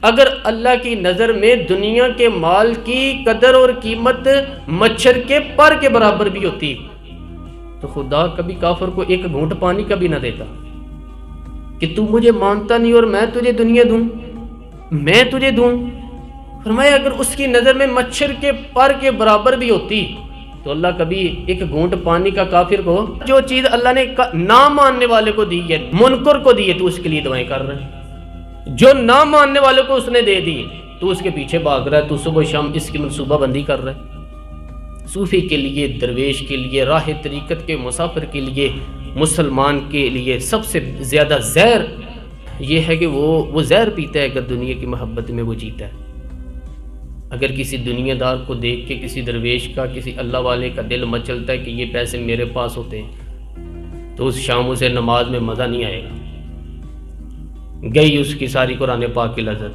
अगर अल्लाह की नज़र में दुनिया के माल की कदर और कीमत मच्छर के पर के बराबर भी होती तो खुदा कभी काफिर को एक घूंट पानी का भी ना देता कि तू मुझे मानता नहीं और मैं तुझे दुनिया दूं, मैं तुझे दूं। फरमाया अगर उसकी नज़र में मच्छर के पर के बराबर भी होती तो अल्लाह कभी एक घूंट पानी का काफिर को, जो चीज़ अल्लाह ने ना मानने वाले को दी है, मुनकर को दी है, तो उसके लिए दुआएं कर रहे हैं। जो ना मानने वाले को उसने दे दी तो उसके पीछे भाग रहा है, तो सुबह शाम इसकी मनसूबाबंदी कर रहा है। सूफी के लिए, दरवेश के लिए, राह तरीकत के मुसाफिर के लिए, मुसलमान के लिए सबसे ज़्यादा जहर ये है कि वो जहर पीता है अगर दुनिया की मोहब्बत में वो जीता है। अगर किसी दुनियादार को देख के, किसी दरवेश का, किसी अल्लाह वाले का दिल मचलता है कि ये पैसे मेरे पास होते हैं, तो उस शाम उसे नमाज में मज़ा नहीं आएगा, गई उसकी सारी कुरान पाक की लज़्ज़त।